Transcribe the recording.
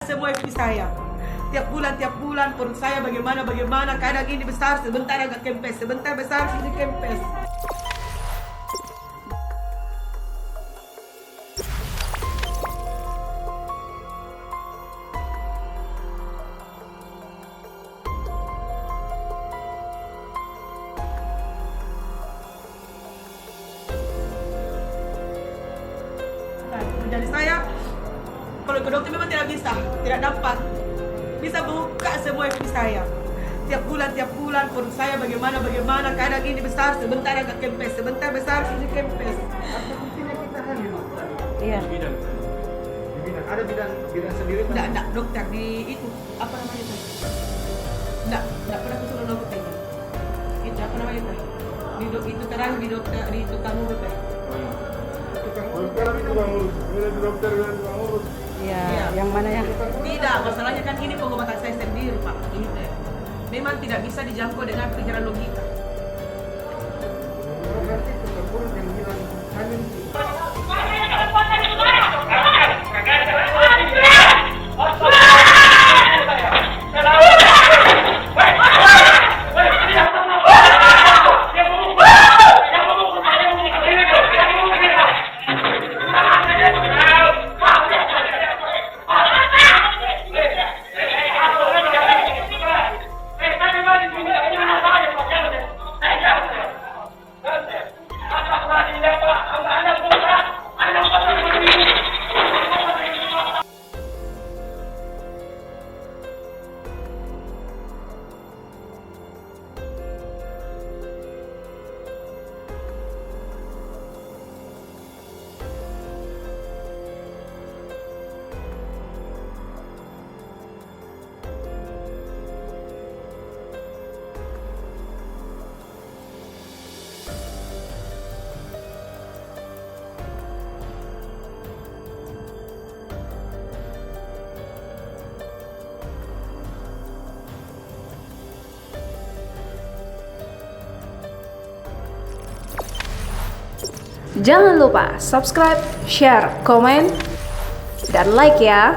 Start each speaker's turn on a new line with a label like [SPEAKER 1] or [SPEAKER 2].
[SPEAKER 1] semua FB saya. Tiap bulan perut saya bagaimana, kadang ini besar, sebentar agak kempes, sebentar besar, sini kempes. Jadi saya, kalau ke dokter memang tidak bisa, tidak dapat. Bisa buka semua FB saya. Tiap bulan perut saya bagaimana, kadang ini besar, sebentar agak kempes, sebentar besar, sini kempes.
[SPEAKER 2] Apa buktinya kita hamil?
[SPEAKER 3] Iya.
[SPEAKER 2] Di bidang. Ada bidang sendiri?
[SPEAKER 1] Enggak, dokter di itu, apa namanya itu? Enggak pernah ke suruh dokter itu. Itu apa namanya itu? Itu terang di dokter, di tukang urut ya.
[SPEAKER 2] Dokter tukang urut.
[SPEAKER 3] Iya,
[SPEAKER 1] Iya.
[SPEAKER 3] yang mana ya?
[SPEAKER 1] Tidak, masalahnya kan ini pengobatan saya sendiri Pak. Ini teh. Memang tidak bisa dijangkau dengan pikiran logika.
[SPEAKER 2] Berarti tukang urut yang bilang hamil.
[SPEAKER 4] Jangan lupa subscribe, share, komen, dan like ya.